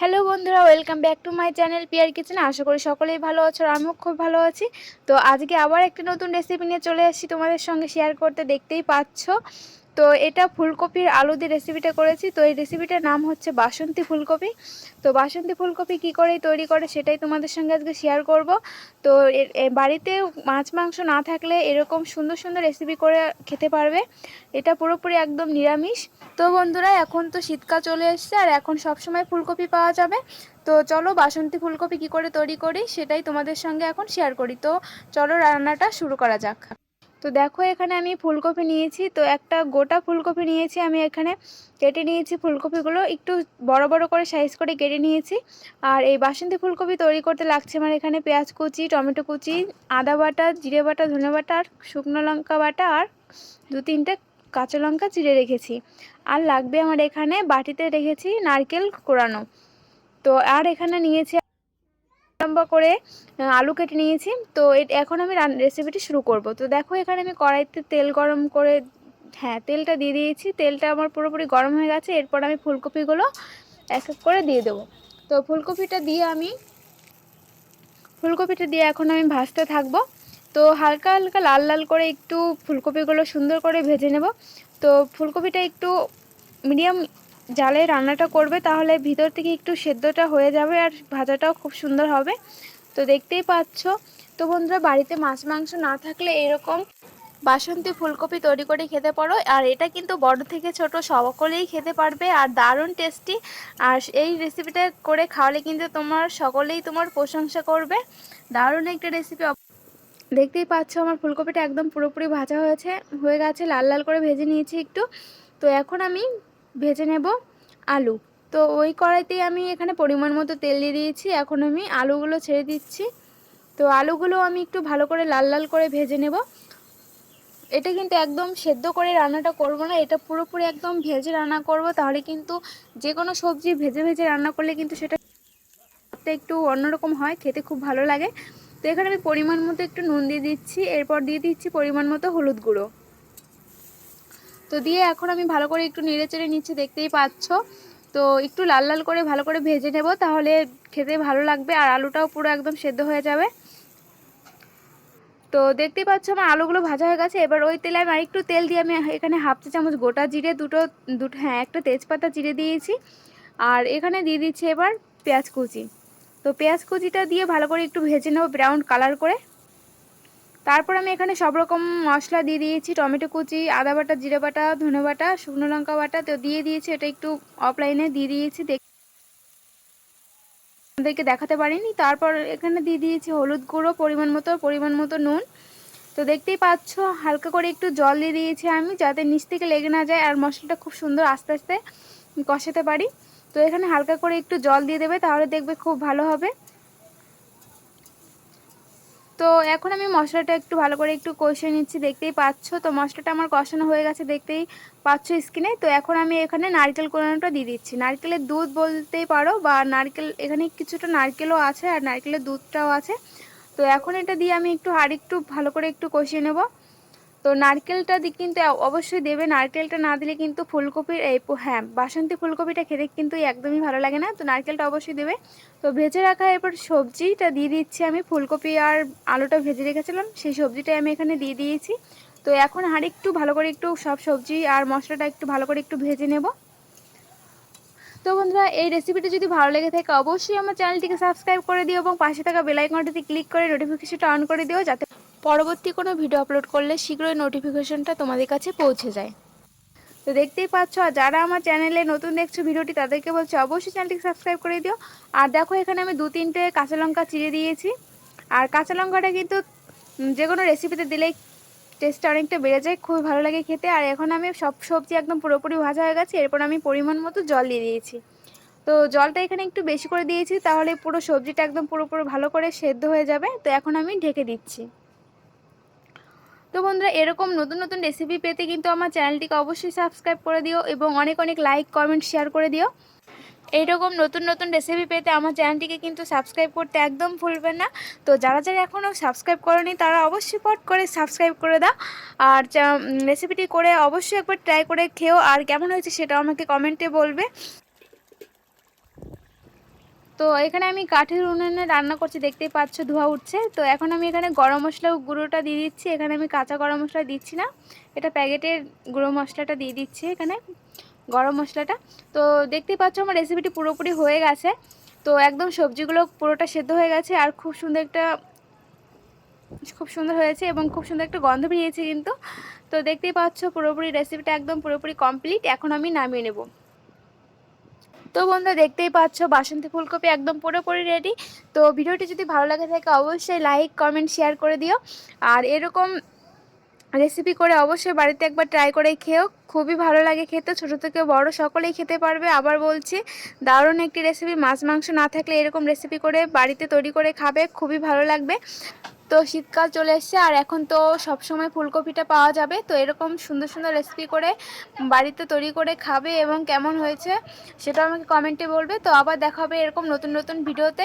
Hello বন্ধুরা, welcome back to my channel Piyar kitchen. আশা করি সকলেই ভালো আছো আর আমিও খুব ভালো আছি। তো আজকে আবার একটা নতুন রেসিপি নিয়ে চলে আসছি তোমাদের সঙ্গে শেয়ার করতে। দেখতেই পাচ্ছ, তো এটা ফুলকপির আলু দিয়ে রেসিপিটা করেছি। তো এই রেসিপিটার নাম হচ্ছে বাসন্তী ফুলকপি। তো বাসন্তী ফুলকপি কী করে তৈরি করে সেটাই তোমাদের সঙ্গে আজকে শেয়ার করব। তো বাড়িতে মাছ মাংস না থাকলে এরকম সুন্দর সুন্দর রেসিপি করে খেতে পারবে। এটা পুরোপুরি একদম নিরামিষ। তো বন্ধুরা, এখন তো শীতকাল চলে এসছে আর এখন সবসময় ফুলকপি পাওয়া যাবে। তো চলো বাসন্তী ফুলকপি কী করে তৈরি করি সেটাই তোমাদের সঙ্গে এখন শেয়ার করি। তো চলো রান্নাটা শুরু করা যাক। তো দেখো, এখানে আমি ফুলকপি নিয়েছি। তো একটা গোটা ফুলকপি নিয়েছি আমি, এখানে কেটে নিয়েছি। ফুলকপিগুলো একটু বড় বড় করে সাইজ করে কেটে নিয়েছি। আর এই বাসন্তী ফুলকপি তৈরি করতে লাগছে আমার এখানে পেঁয়াজ কুচি, টমেটো কুচি, আদা বাটা, জিরে বাটা, ধনে বাটা আর শুকনো লঙ্কা বাটা আর 2-3টে কাঁচা লঙ্কা চিড়ে রেখেছি। আর লাগবে আমার এখানে বাটিতে রেখেছি নারকেল কোড়ানো। তো আর এখানে নিয়েছি লম্বা করে আলু কেটে নিয়েছি। তো এখন আমি রেসিপিটি শুরু করব। তো দেখো, এখানে আমি কড়াইতে তেল গরম করে তেলটা দিয়ে দিয়েছি। তেলটা আমার পুরোপুরি গরম হয়ে গেছে। এরপর আমি ফুলকপিগুলো এক এক করে দিয়ে দেবো। তো ফুলকপিটা দিয়ে এখন আমি ভাজতে থাকবো। তো হালকা হালকা লাল লাল করে একটু ফুলকপিগুলো সুন্দর করে ভেজে নেব। তো ফুলকপিটা একটু মিডিয়াম জালে রান্নাটা করবে, তাহলে ভিতর থেকে একটু সেদ্ধটা হয়ে যাবে আর ভাজাটাও খুব সুন্দর হবে। তো দেখতেই পাচ্ছ। তো বন্ধুরা, বাড়িতে মাছ মাংস না থাকলে এরকম বাসন্তী ফুলকপি তৈরি করে খেতে পারো। আর এটা কিন্তু বড় থেকে ছোট সকলেই খেতে পারবে আর দারুণ টেস্টি। আর এই রেসিপিটা করে খাওয়ালে কিন্তু সকলেই তোমার প্রশংসা করবে। দারুণ একটা রেসিপি। দেখতেই পাচ্ছ আমার ফুলকপিটা একদম পুরোপুরি ভাজা হয়ে গেছে, লাল লাল করে ভেজে নিয়েছি একটু। তো এখন আমি ভেজে নেব আলু। তো ওই কড়াইতেই আমি এখানে পরিমাণ মতো তেল দিয়ে দিয়েছি। এখন আমি আলুগুলো ছেড়ে দিচ্ছি। তো আলুগুলো আমি একটু ভালো করে লাল লাল করে ভেজে নেব। এটা কিন্তু একদম সেদ্ধ করে রান্নাটা করব না, এটা পুরোপুরি একদম ভেজে রান্না করব। তাহলে কিন্তু যে কোনো সবজি ভেজে ভেজে রান্না করলে কিন্তু সেটা একটু অন্যরকম হয়, খেতে খুব ভালো লাগে। তো এখানে আমি পরিমাণ মতো একটু নুন দিয়ে দিচ্ছি। এরপর দিয়ে দিচ্ছি পরিমাণ মতো হলুদ গুঁড়ো। তো দিয়ে এখন আমি ভালো করে একটু নেড়ে চেড়ে নিচ্ছি, দেখতেই পাচ্ছ। তো একটু লাল লাল করে ভালো করে ভেজে নেব, তাহলে খেতে ভালো লাগবে আর আলুটাও পুরো একদম সেদ্ধ হয়ে যাবে। তো দেখতেই পাচ্ছ আমার আলুগুলো ভাজা হয়ে গেছে। এবার ওই তেলে আমি আরেকটু তেল দিয়ে আমি এখানে হাফ চা চামচ গোটা জিরে, দুটো দুটো একটা তেজপাতা চিড়ে দিয়েছি। আর এখানে দিয়ে দিচ্ছি এবার পেঁয়াজ কুচি। তো পেঁয়াজ কুচিটা দিয়ে ভালো করে একটু ভেজে নেব ব্রাউন কালার করে। তারপর আমি এখানে সব রকম মশলা দিয়ে দিয়েছি, টমেটো কুচি, আদা বাটা, জিরে বাটা, ধনে বাটা, শুকনো লঙ্কা বাটা। তো দিয়ে দিয়েছি, এটা একটু অফলাইনে দিয়ে দিয়েছি, আপনাদেরকে দেখাতে পারিনি। তারপর এখানে দিয়ে দিয়েছি হলুদ গুঁড়ো পরিমাণ মতো নুন। তো দেখতেই পাচ্ছ হালকা করে একটু জল দিয়ে দিয়েছি আমি, যাতে নিচ থেকে লেগে না যায় আর মশলাটা খুব সুন্দর আস্তে আস্তে কষাতে পারি। তো এখানে হালকা করে একটু জল দিয়ে দেবে, তাহলে দেখবে খুব ভালো হবে। তো এখন আমি মশলাটা একটু ভালো করে একটু কষিয়ে নিচ্ছি, দেখতেই পাচ্ছ। তো মশলাটা আমার কষানো হয়ে গেছে, দেখতেই পাচ্ছ স্কিনে। তো এখন আমি এখানে নারকেল কোড়ানোটা দিয়ে দিচ্ছি, নারকেলের দুধ বলতেই পারো, বা নারকেল, এখানে কিছুটা নারকেলও আছে আর নারকেলের দুধটাও আছে। তো এখন এটা দিয়ে আমি একটু ভালো করে একটু কষিয়ে নেব। তো নারকেলটা কিন্তু অবশ্যই দেবে, নারকেলটা না দিলে কিন্তু ফুলকপির বাসন্তী ফুলকপিটা খেতে কিন্তু একদমই ভালো লাগে না। তো নারকেলটা অবশ্যই দেবে। তো ভেজে রাখা এরপর সবজিটা দিয়ে দিচ্ছি আমি, ফুলকপি আর আলুটা ভেজে রেখেছিলাম সেই সবজিটাই আমি এখানে দিয়ে দিয়েছি। তো এখন একটু ভালো করে একটু সব সবজি আর মশলাটা একটু ভালো করে একটু ভেজে নেব। তো বন্ধুরা, এই রেসিপিটা যদি ভালো লেগে থাকে অবশ্যই আমার চ্যানেলটিকে সাবস্ক্রাইব করে দিও এবং পাশে থাকা বেল আইকনটিতে ক্লিক করে নোটিফিকেশনটা অন করে দিও, যাতে পরবর্তী কোনো ভিডিও আপলোড করলে শীঘ্রই নোটিফিকেশনটা তোমাদের কাছে পৌঁছে যায়। তো দেখতেই পাচ্ছ, আর যারা আমার চ্যানেলে নতুন দেখছো ভিডিওটি, তাদেরকে বলছি অবশ্যই চ্যানেলটিকে সাবস্ক্রাইব করে দিও। আর দেখো, এখানে আমি 2-3টে কাঁচা লঙ্কা চিড়ে দিয়েছি। আর কাঁচা লঙ্কাটা কিন্তু যে কোনো রেসিপিতে দিলেই টেস্টটা অনেকটা বেড়ে যায়, খুবই ভালো লাগে খেতে। আর এখন আমি সব সবজি একদম পুরোপুরি ভাজা হয়ে গেছে। এরপর আমি পরিমাণ মতো জল দিয়ে দিয়েছি। তো জলটা এখানে একটু বেশি করে দিয়েছি, তাহলে পুরো সবজিটা একদম পুরোপুরি ভালো করে সেদ্ধ হয়ে যাবে। তো এখন আমি ঢেকে দিচ্ছি। তো বন্ধুরা, এরকম নতুন নতুন রেসিপি পেতে কিন্তু আমার চ্যানেলটিকে অবশ্যই সাবস্ক্রাইব করে দিও এবং অনেক অনেক লাইক কমেন্ট শেয়ার করে দিও। এইরকম নতুন নতুন রেসিপি পেতে আমার চ্যানেলটিকে কিন্তু সাবস্ক্রাইব করতে একদম ভুলবেন না। তো যারা যারা এখনও সাবস্ক্রাইব করেনি তারা অবশ্যই পট করে সাবস্ক্রাইব করে দাও। আর রেসিপিটি করে অবশ্যই একবার ট্রাই করে খেও, আর কেমন হয়েছে সেটাও আমাকে কমেন্টে বলবে। তো এখানে আমি কাঠের উনুনে রান্না করছি, দেখতেই পাচ্ছ ধোঁয়া উঠছে। তো এখন আমি এখানে গরম মশলা গুঁড়োটা দিয়ে দিচ্ছি। এখানে আমি কাঁচা গরম মশলা দিচ্ছি না, এটা প্যাকেটের গুঁড়ো মশলাটা দিয়ে দিচ্ছি এখানে, গরম মশলাটা। তো দেখতেই পাচ্ছ আমার রেসিপিটি পুরোপুরি হয়ে গেছে। তো একদম সবজিগুলো পুরোটা সেদ্ধ হয়ে গেছে আর খুব সুন্দর হয়েছে এবং খুব সুন্দর একটা গন্ধ বেরিয়েছে কিন্তু। তো দেখতেই পাচ্ছ পুরোপুরি রেসিপিটা একদম পুরোপুরি কমপ্লিট। এখন আমি নামিয়ে নেব। তো বন্ধুরা দেখতেই পাচ্ছ বাসন্তী ফুলকপি একদম পুরোপুরি রেডি। তো ভিডিওটি যদি ভালো লাগে থাকে অবশ্যই লাইক কমেন্ট শেয়ার করে দিও। আর এরকম রেসিপি করে অবশ্যই বাড়িতে একবার ট্রাই করে খেও, খুবই ভালো লাগে খেতে, ছোটো থেকে বড় সকলেই খেতে পারবে। আবার বলছি দারুণ একটি রেসিপি, মাছ মাংস না থাকলে এরকম রেসিপি করে বাড়িতে তৈরি করে খাবে, খুবই ভালো লাগবে। তো শীতকাল চলে এসছে আর এখন তো সব সময় ফুলকপিটা পাওয়া যাবে। তো এরকম সুন্দর সুন্দর রেসিপি করে বাড়িতে তৈরি করে খাবে এবং কেমন হয়েছে সেটাও আমাকে কমেন্টে বলবে। তো আবার দেখা হবে এরকম নতুন নতুন ভিডিওতে।